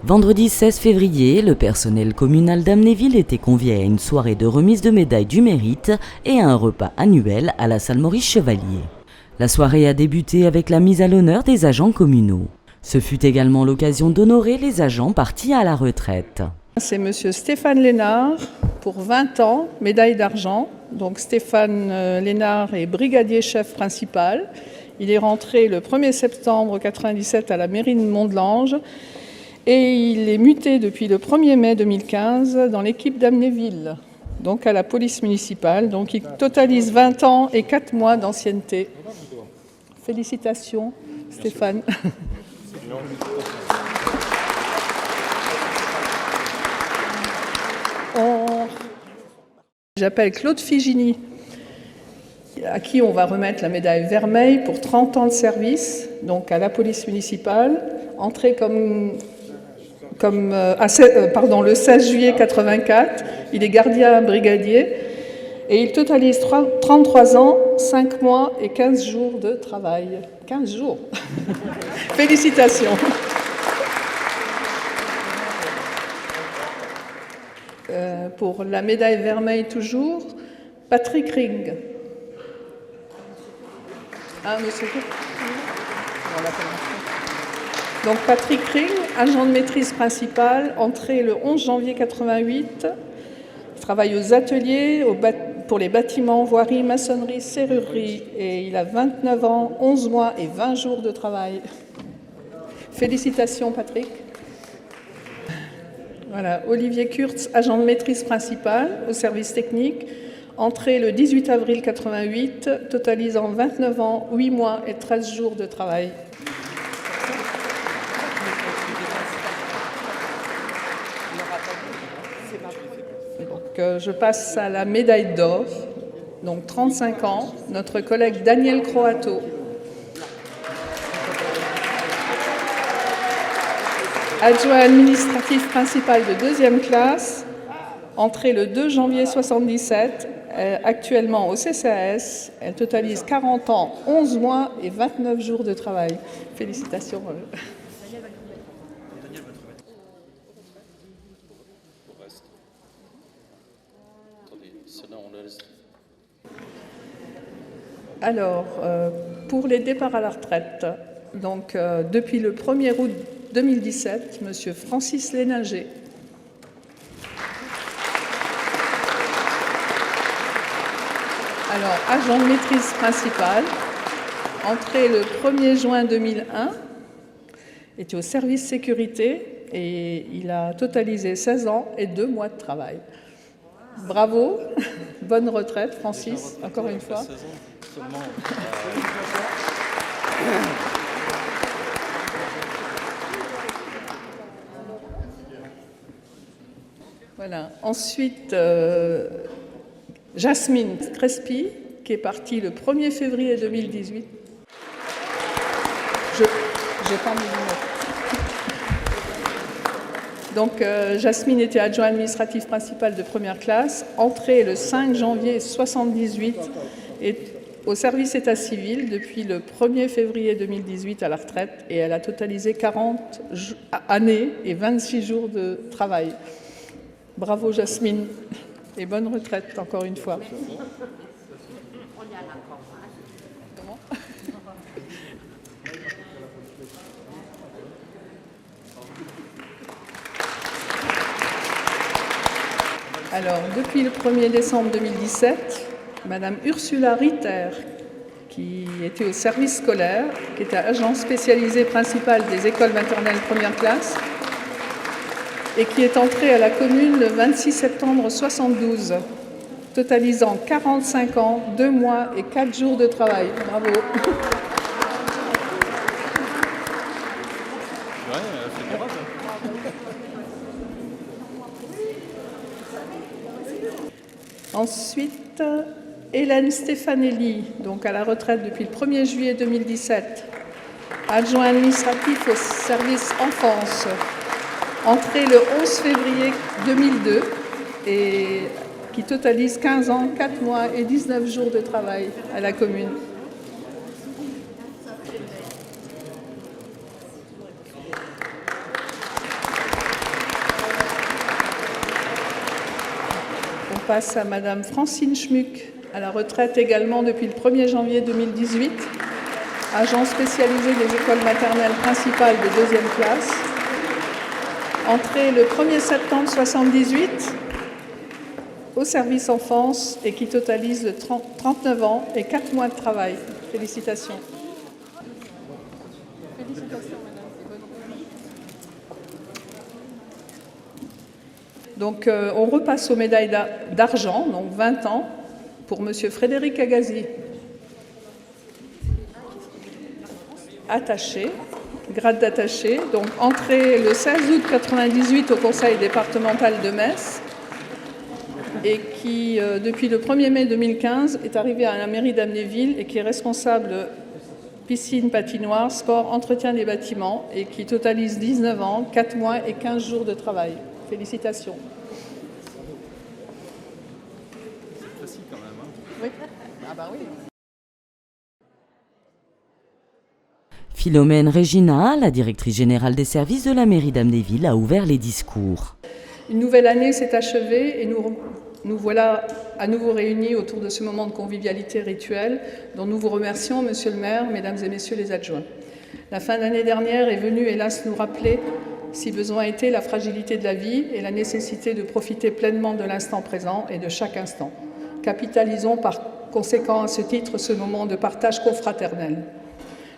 Vendredi 16 février, le personnel communal d'Amnéville était convié à une soirée de remise de médailles du mérite et à un repas annuel à la salle Maurice Chevalier. La soirée a débuté avec la mise à l'honneur des agents communaux. Ce fut également l'occasion d'honorer les agents partis à la retraite. C'est monsieur Stéphane Lénard pour 20 ans, médaille d'argent. Donc Stéphane Lénard est brigadier chef principal. Il est rentré le 1er septembre 1997 à la mairie de Mont-de-Lange et il est muté depuis le 1er mai 2015 dans l'équipe d'Amnéville, donc à la police municipale. Donc il totalise 20 ans et 4 mois d'ancienneté. Félicitations Stéphane. J'appelle Claude Figini, à qui on va remettre la médaille Vermeil pour 30 ans de service, donc à la police municipale, entré le 16 juillet 1984. Il est gardien brigadier et il totalise 33 ans, 5 mois et 15 jours de travail. 15 jours. Félicitations. Pour la médaille Vermeil toujours, Patrick Ring. Ah, monsieur. Donc Patrick Ring, agent de maîtrise principale, entré le 11 janvier 1988, travaille aux ateliers, pour les bâtiments, voirie, maçonnerie, serrurerie, et il a 29 ans, 11 mois et 20 jours de travail. Félicitations Patrick. Voilà, Olivier Kurtz, agent de maîtrise principale au service technique, entré le 18 avril 1988, totalisant 29 ans, 8 mois et 13 jours de travail. Donc, je passe à la médaille d'or, donc 35 ans, notre collègue Daniel Croato. Adjoint administratif principal de 2e classe, entrée le 2 janvier 1977, actuellement au CCAS. Elle totalise 40 ans, 11 mois et 29 jours de travail. Félicitations. Alors, pour les départs à la retraite, donc depuis le 1er août 2017, monsieur Francis Léninger. Alors, agent de maîtrise principale, entré le 1er juin 2001, était au service sécurité et il a totalisé 16 ans et 2 mois de travail. Bravo, bonne retraite Francis, encore une fois. Voilà. Ensuite, Jasmine Crespi, qui est partie le 1er février 2018. J'ai pas mis le mot. Donc, Jasmine était adjoint administratif principal de 1re classe, entrée le 5 janvier 1978 et au service état civil depuis le 1er février 2018 à la retraite, et elle a totalisé 40 années et 26 jours de travail. Bravo Jasmine et bonne retraite encore une fois. Alors, depuis le 1er décembre 2017, Madame Ursula Ritter, qui était au service scolaire, qui était agent spécialisé principal des écoles maternelles 1re classe, et qui est entrée à la commune le 26 septembre 1972, totalisant 45 ans, 2 mois et 4 jours de travail. Bravo. Ensuite, Hélène Stefanelli, donc à la retraite depuis le 1er juillet 2017, adjoint administratif au service enfance, entrée le 11 février 2002 et qui totalise 15 ans, 4 mois et 19 jours de travail à la commune. passe à Madame Francine Schmuck, à la retraite également depuis le 1er janvier 2018, agent spécialisé des écoles maternelles principales de 2e classe, entrée le 1er septembre 1978 au service enfance et qui totalise 39 ans et 4 mois de travail. Félicitations. Félicitations, madame. Donc, on repasse aux médailles d'argent, donc 20 ans, pour Monsieur Frédéric Agazi. Attaché, grade d'attaché, donc entré le 16 août 1998 au Conseil départemental de Metz et qui, depuis le 1er mai 2015, est arrivé à la mairie d'Amnéville et qui est responsable piscine, patinoire, sport, entretien des bâtiments et qui totalise 19 ans, 4 mois et 15 jours de travail. Félicitations. C'est facile quand même, hein ? Oui. Ah bah oui. Philomène Regina, la directrice générale des services de la mairie d'Amnéville, a ouvert les discours. Une nouvelle année s'est achevée et nous voilà à nouveau réunis autour de ce moment de convivialité rituelle dont nous vous remercions, Monsieur le maire, Mesdames et Messieurs les adjoints. La fin d'année dernière est venue, hélas, nous rappeler, si besoin était, la fragilité de la vie et la nécessité de profiter pleinement de l'instant présent et de chaque instant. Capitalisons par conséquent à ce titre ce moment de partage confraternel.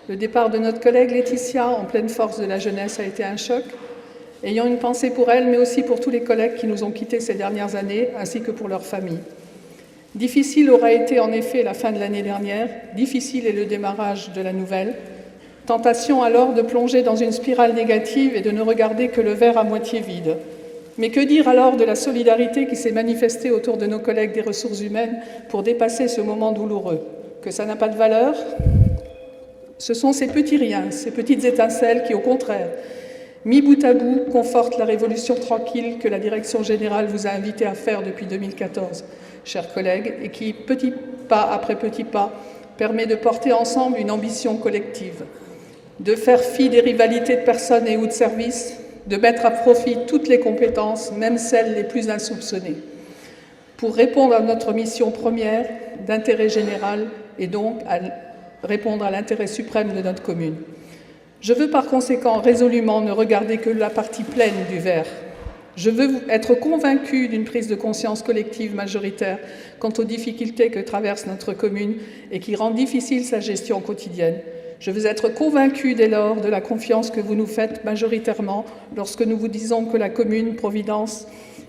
Le départ de notre collègue Laetitia, en pleine force de la jeunesse, a été un choc. Ayant une pensée pour elle, mais aussi pour tous les collègues qui nous ont quittés ces dernières années, ainsi que pour leurs familles. Difficile aura été en effet la fin de l'année dernière, difficile est le démarrage de la nouvelle. Tentation alors de plonger dans une spirale négative et de ne regarder que le verre à moitié vide. Mais que dire alors de la solidarité qui s'est manifestée autour de nos collègues des ressources humaines pour dépasser ce moment douloureux? Que ça n'a pas de valeur? Ce sont ces petits riens, ces petites étincelles qui, au contraire, mis bout à bout, confortent la révolution tranquille que la Direction générale vous a invité à faire depuis 2014, chers collègues, et qui, petit pas après petit pas, permet de porter ensemble une ambition collective, de faire fi des rivalités de personnes et ou de services, de mettre à profit toutes les compétences, même celles les plus insoupçonnées, pour répondre à notre mission première d'intérêt général et donc à répondre à l'intérêt suprême de notre commune. Je veux par conséquent résolument ne regarder que la partie pleine du verre. Je veux être convaincue d'une prise de conscience collective majoritaire quant aux difficultés que traverse notre commune et qui rend difficile sa gestion quotidienne. Je veux être convaincue dès lors de la confiance que vous nous faites majoritairement lorsque nous vous disons que la commune Providence,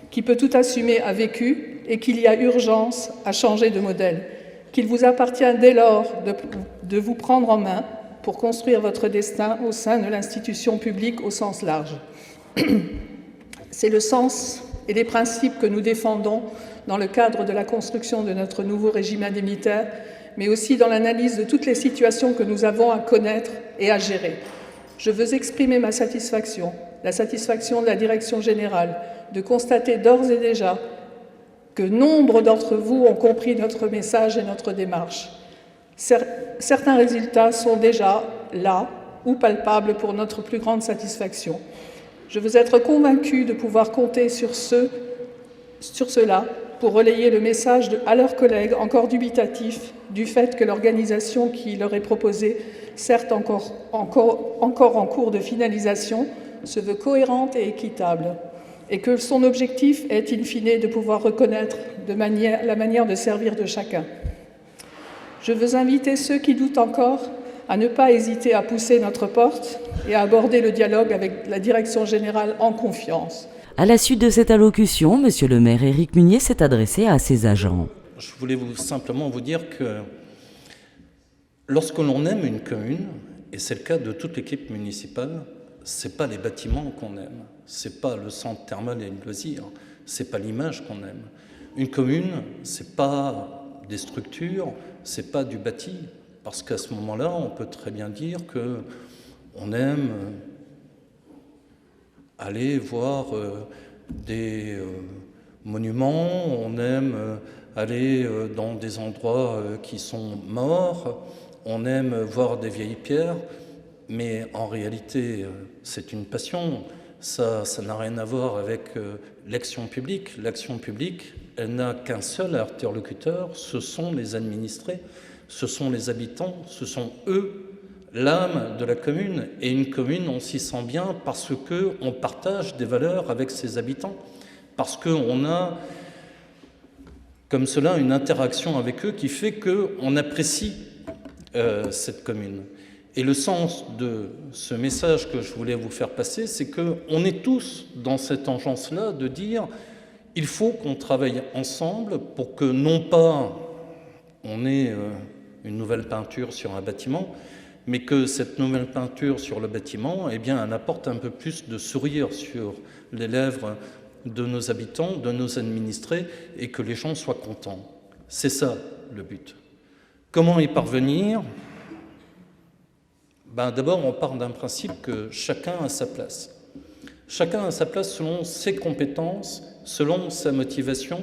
qui peut tout assumer, a vécu et qu'il y a urgence à changer de modèle, qu'il vous appartient dès lors de vous prendre en main pour construire votre destin au sein de l'institution publique au sens large. C'est le sens et les principes que nous défendons dans le cadre de la construction de notre nouveau régime indemnitaire, mais aussi dans l'analyse de toutes les situations que nous avons à connaître et à gérer. Je veux exprimer ma satisfaction, la satisfaction de la Direction générale, de constater d'ores et déjà que nombre d'entre vous ont compris notre message et notre démarche. Certains résultats sont déjà là ou palpables pour notre plus grande satisfaction. Je veux être convaincue de pouvoir compter sur cela pour relayer le message à leurs collègues encore dubitatifs du fait que l'organisation qui leur est proposée, certes encore en cours de finalisation, se veut cohérente et équitable, et que son objectif est in fine de pouvoir reconnaître la manière de servir de chacun. Je veux inviter ceux qui doutent encore à ne pas hésiter à pousser notre porte et à aborder le dialogue avec la Direction générale en confiance. À la suite de cette allocution, Monsieur le maire Éric Munier s'est adressé à ses agents. Je voulais simplement vous dire que lorsque l'on aime une commune, et c'est le cas de toute l'équipe municipale, c'est pas les bâtiments qu'on aime, c'est pas le centre thermal et le loisir, c'est pas l'image qu'on aime. Une commune, c'est pas des structures, c'est pas du bâti, parce qu'à ce moment-là, on peut très bien dire que on aime aller voir des monuments, on aime aller dans des endroits qui sont morts, on aime voir des vieilles pierres, mais en réalité, c'est une passion. Ça n'a rien à voir avec l'action publique. L'action publique, elle n'a qu'un seul interlocuteur, ce sont les administrés, ce sont les habitants, ce sont eux l'âme de la commune. Et une commune, on s'y sent bien parce qu'on partage des valeurs avec ses habitants, parce qu'on a, comme cela, une interaction avec eux qui fait qu'on apprécie cette commune. Et le sens de ce message que je voulais vous faire passer, c'est qu'on est tous dans cette engeance-là de dire il faut qu'on travaille ensemble pour que non pas on ait une nouvelle peinture sur un bâtiment, mais que cette nouvelle peinture sur le bâtiment, eh bien, elle apporte un peu plus de sourire sur les lèvres de nos habitants, de nos administrés, et que les gens soient contents. C'est ça le but. Comment y parvenir ? D'abord, on part d'un principe que chacun a sa place. Chacun a sa place selon ses compétences, selon sa motivation.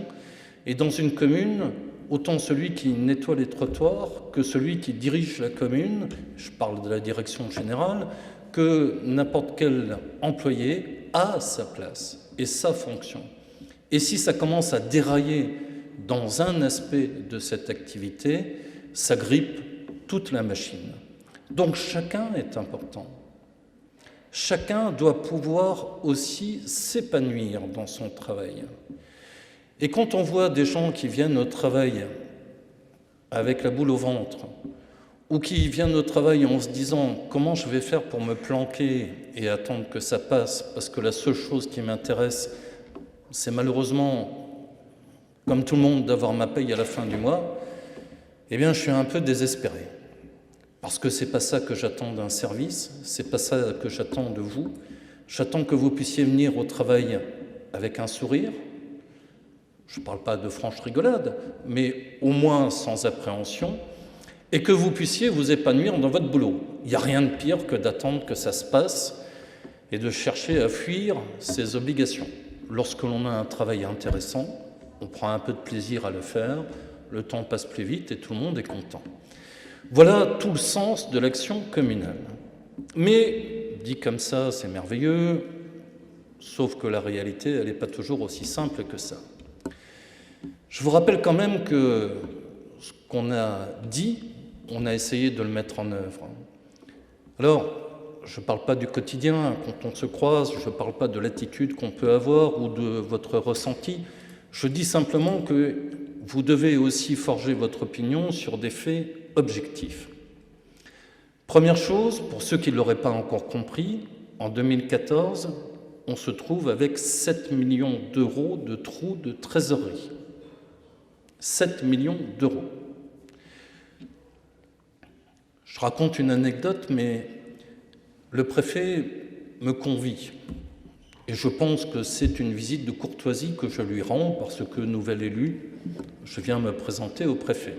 Et dans une commune, autant celui qui nettoie les trottoirs que celui qui dirige la commune, je parle de la direction générale, que n'importe quel employé a sa place et sa fonction. Et si ça commence à dérailler dans un aspect de cette activité, ça grippe toute la machine. Donc chacun est important. Chacun doit pouvoir aussi s'épanouir dans son travail. Et quand on voit des gens qui viennent au travail avec la boule au ventre, ou qui viennent au travail en se disant « comment je vais faire pour me planquer et attendre que ça passe, parce que la seule chose qui m'intéresse, c'est malheureusement, comme tout le monde, d'avoir ma paye à la fin du mois », eh bien je suis un peu désespéré. Parce que c'est pas ça que j'attends d'un service, c'est pas ça que j'attends de vous. J'attends que vous puissiez venir au travail avec un sourire. Je ne parle pas de franche rigolade, mais au moins sans appréhension, et que vous puissiez vous épanouir dans votre boulot. Il n'y a rien de pire que d'attendre que ça se passe et de chercher à fuir ses obligations. Lorsque l'on a un travail intéressant, on prend un peu de plaisir à le faire, le temps passe plus vite et tout le monde est content. Voilà tout le sens de l'action communale. Mais, dit comme ça, c'est merveilleux, sauf que la réalité, elle n'est pas toujours aussi simple que ça. Je vous rappelle quand même que ce qu'on a dit, on a essayé de le mettre en œuvre. Alors, je ne parle pas du quotidien, quand on se croise, je ne parle pas de l'attitude qu'on peut avoir ou de votre ressenti. Je dis simplement que vous devez aussi forger votre opinion sur des faits objectifs. Première chose, pour ceux qui ne l'auraient pas encore compris, en 2014, on se trouve avec 7 millions d'euros de trous de trésorerie. 7 millions d'euros. Je raconte une anecdote, mais le préfet me convie. Et je pense que c'est une visite de courtoisie que je lui rends, parce que, nouvel élu, je viens me présenter au préfet.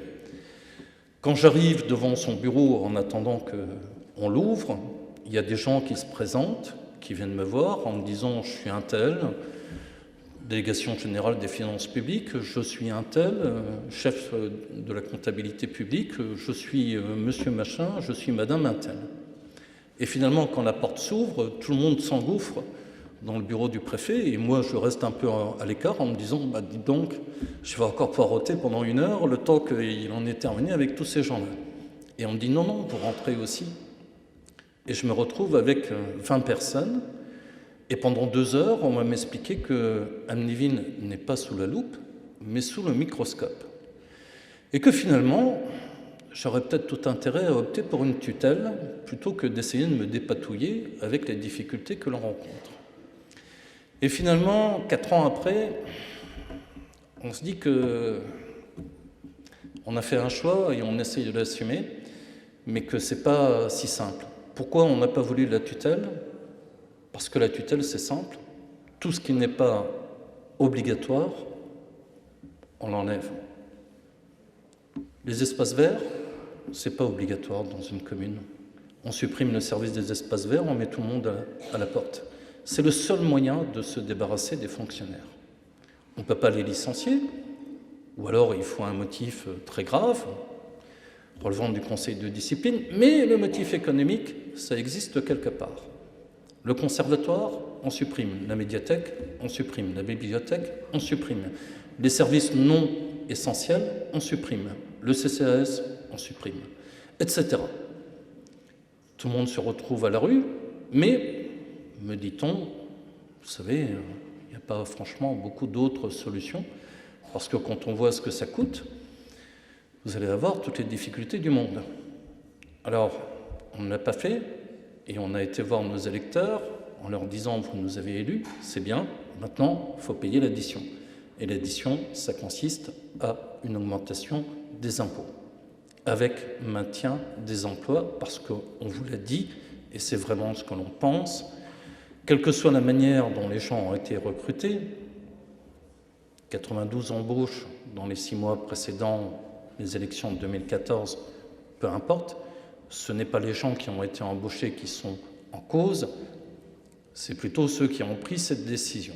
Quand j'arrive devant son bureau, en attendant qu'on l'ouvre, il y a des gens qui se présentent, qui viennent me voir en me disant « je suis un tel », délégation générale des finances publiques, je suis un tel, chef de la comptabilité publique, je suis monsieur machin, je suis madame un tel. Et finalement, quand la porte s'ouvre, tout le monde s'engouffre dans le bureau du préfet, et moi je reste un peu à l'écart en me disant « dis donc, je vais encore poireauter pendant 1 heure, le temps qu'il en est terminé avec tous ces gens-là ». Et on me dit « non, vous rentrez aussi ». Et je me retrouve avec 20 personnes, et pendant 2 heures, on va m'expliquer que Amnéville n'est pas sous la loupe, mais sous le microscope. Et que finalement, j'aurais peut-être tout intérêt à opter pour une tutelle, plutôt que d'essayer de me dépatouiller avec les difficultés que l'on rencontre. Et finalement, 4 ans après, on se dit que on a fait un choix et on essaye de l'assumer, mais que ce n'est pas si simple. Pourquoi on n'a pas voulu la tutelle ? Parce que la tutelle, c'est simple. Tout ce qui n'est pas obligatoire, on l'enlève. Les espaces verts, ce n'est pas obligatoire dans une commune. On supprime le service des espaces verts, on met tout le monde à la porte. C'est le seul moyen de se débarrasser des fonctionnaires. On ne peut pas les licencier, ou alors il faut un motif très grave, relevant du conseil de discipline, mais le motif économique, ça existe quelque part. Le conservatoire, on supprime. La médiathèque, on supprime. La bibliothèque, on supprime. Les services non essentiels, on supprime. Le CCAS, on supprime, etc. Tout le monde se retrouve à la rue, mais, me dit-on, vous savez, il n'y a pas franchement beaucoup d'autres solutions, parce que quand on voit ce que ça coûte, vous allez avoir toutes les difficultés du monde. Alors, on ne l'a pas fait, et on a été voir nos électeurs en leur disant « vous nous avez élus, c'est bien, maintenant il faut payer l'addition ». Et l'addition, ça consiste à une augmentation des impôts, avec maintien des emplois, parce qu'on vous l'a dit, et c'est vraiment ce que l'on pense, quelle que soit la manière dont les gens ont été recrutés, 92 embauches dans les 6 mois précédant les élections de 2014, peu importe, ce n'est pas les gens qui ont été embauchés qui sont en cause, c'est plutôt ceux qui ont pris cette décision.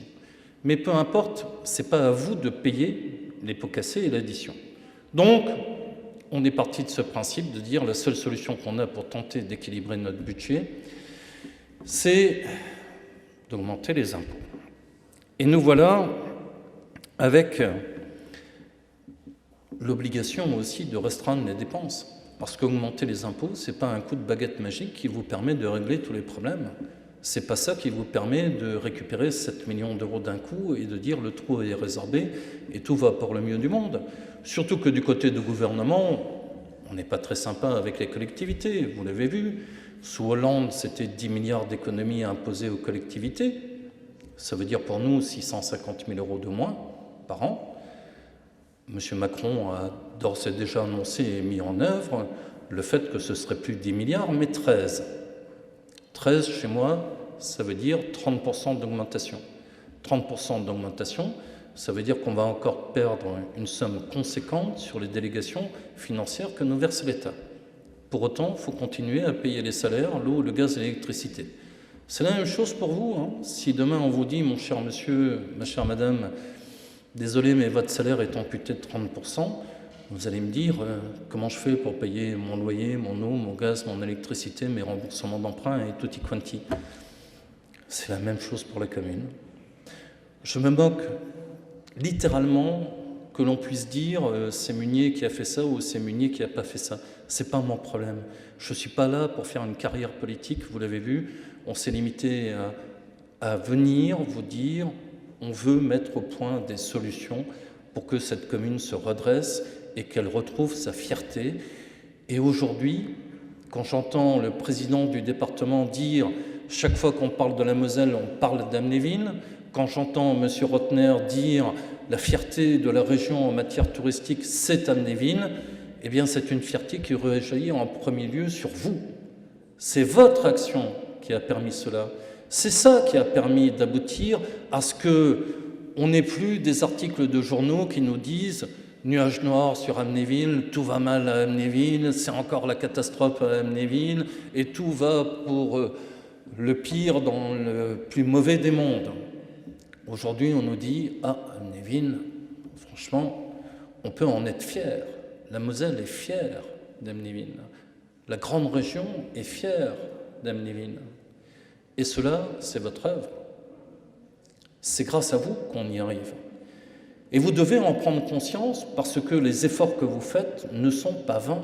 Mais peu importe, ce n'est pas à vous de payer les pots cassés et l'addition. Donc, on est parti de ce principe de dire la seule solution qu'on a pour tenter d'équilibrer notre budget, c'est d'augmenter les impôts. Et nous voilà avec l'obligation aussi de restreindre les dépenses. Parce qu'augmenter les impôts, ce n'est pas un coup de baguette magique qui vous permet de régler tous les problèmes. Ce n'est pas ça qui vous permet de récupérer 7 millions d'euros d'un coup et de dire le trou est résorbé et tout va pour le mieux du monde. Surtout que du côté du gouvernement, on n'est pas très sympa avec les collectivités, vous l'avez vu. Sous Hollande, c'était 10 milliards d'économies imposées aux collectivités. Ça veut dire pour nous 650 000 euros de moins par an. M. Macron a d'ores et déjà annoncé et mis en œuvre le fait que ce serait plus 10 milliards, mais 13. 13, chez moi, ça veut dire 30% d'augmentation. 30% d'augmentation, ça veut dire qu'on va encore perdre une somme conséquente sur les délégations financières que nous verse l'État. Pour autant, il faut continuer à payer les salaires, l'eau, le gaz et l'électricité. C'est la même chose pour vous. Hein. Si demain on vous dit, mon cher monsieur, ma chère madame, désolé, mais votre salaire est amputé de 30%, vous allez me dire comment je fais pour payer mon loyer, mon eau, mon gaz, mon électricité, mes remboursements d'emprunt et tutti quanti. C'est la même chose pour la commune. Je me moque littéralement que l'on puisse dire c'est Munier qui a fait ça ou c'est Munier qui n'a pas fait ça. C'est pas mon problème. Je ne suis pas là pour faire une carrière politique, vous l'avez vu. On s'est limité à venir vous dire on veut mettre au point des solutions pour que cette commune se redresse et qu'elle retrouve sa fierté. Et aujourd'hui, quand j'entends le président du département dire chaque fois qu'on parle de la Moselle, on parle d'Amnéville, quand j'entends M. Rotner dire la fierté de la région en matière touristique, c'est Amnéville, eh bien c'est une fierté qui rejaillit en premier lieu sur vous. C'est votre action qui a permis cela. C'est ça qui a permis d'aboutir à ce qu'on n'ait plus des articles de journaux qui nous disent « Nuages noirs sur Amnéville, tout va mal à Amnéville, c'est encore la catastrophe à Amnéville, et tout va pour le pire dans le plus mauvais des mondes ». Aujourd'hui, on nous dit « Ah, Amnéville, franchement, on peut en être fier. La Moselle est fière d'Amnéville. La grande région est fière d'Amnéville. » Et cela, c'est votre œuvre. C'est grâce à vous qu'on y arrive. Et vous devez en prendre conscience parce que les efforts que vous faites ne sont pas vains.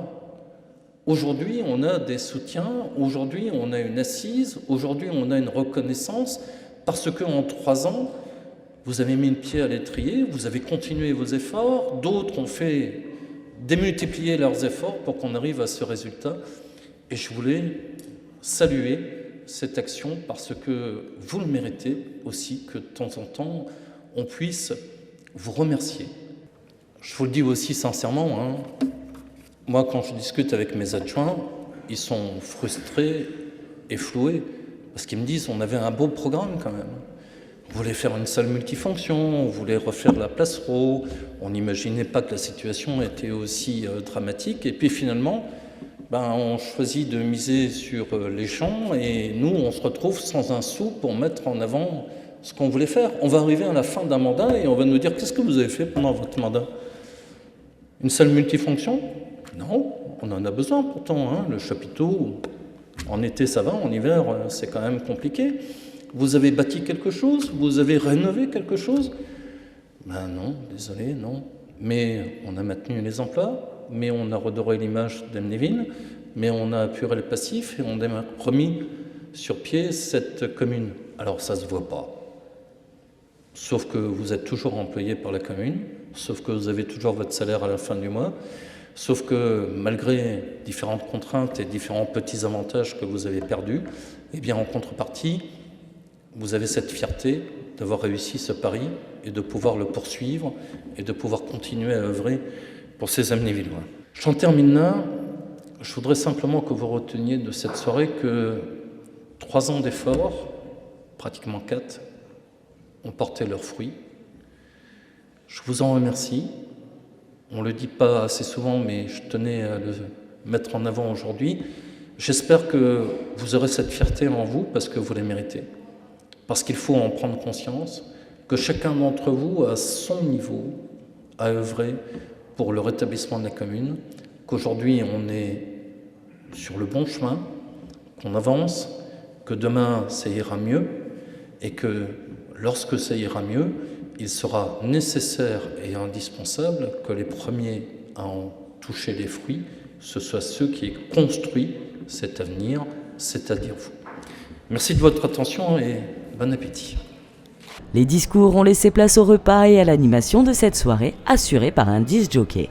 Aujourd'hui, on a des soutiens, aujourd'hui, on a une assise, aujourd'hui, on a une reconnaissance parce qu'en 3 ans, vous avez mis le pied à l'étrier, vous avez continué vos efforts, d'autres ont fait démultiplier leurs efforts pour qu'on arrive à ce résultat. Et je voulais saluer cette action parce que vous le méritez aussi, que de temps en temps, on puisse vous remercier. Je vous le dis aussi sincèrement, hein, moi quand je discute avec mes adjoints, ils sont frustrés et floués parce qu'ils me disent on avait un beau programme quand même. On voulait faire une salle multifonction, on voulait refaire la place Raux, on n'imaginait pas que la situation était aussi dramatique et puis finalement on choisit de miser sur les gens et nous, on se retrouve sans un sou pour mettre en avant ce qu'on voulait faire. On va arriver à la fin d'un mandat et on va nous dire « Qu'est-ce que vous avez fait pendant votre mandat ? Une salle multifonction ? Non, on en a besoin pourtant. Hein, le chapiteau, en été ça va, en hiver c'est quand même compliqué. Vous avez bâti quelque chose ? Vous avez rénové quelque chose ? Ben non, désolé, non. Mais on a maintenu les emplois, mais on a redoré l'image d'Amnéville, mais on a apuré le passif et on a remis sur pied cette commune. Alors ça ne se voit pas. Sauf que vous êtes toujours employé par la commune, sauf que vous avez toujours votre salaire à la fin du mois, sauf que malgré différentes contraintes et différents petits avantages que vous avez perdus, eh bien en contrepartie, vous avez cette fierté d'avoir réussi ce pari et de pouvoir le poursuivre et de pouvoir continuer à œuvrer pour ces Amnévillois. J'en termine là. Je voudrais simplement que vous reteniez de cette soirée que 3 ans d'efforts, pratiquement 4, ont porté leurs fruits. Je vous en remercie. On ne le dit pas assez souvent, mais je tenais à le mettre en avant aujourd'hui. J'espère que vous aurez cette fierté en vous parce que vous la méritez. Parce qu'il faut en prendre conscience, que chacun d'entre vous, à son niveau, a œuvré pour le rétablissement de la commune, qu'aujourd'hui on est sur le bon chemin, qu'on avance, que demain ça ira mieux, et que lorsque ça ira mieux, il sera nécessaire et indispensable que les premiers à en toucher les fruits, ce soient ceux qui aient construit cet avenir, c'est-à-dire vous. Merci de votre attention et bon appétit. Les discours ont laissé place au repas et à l'animation de cette soirée, assurée par un disc jockey.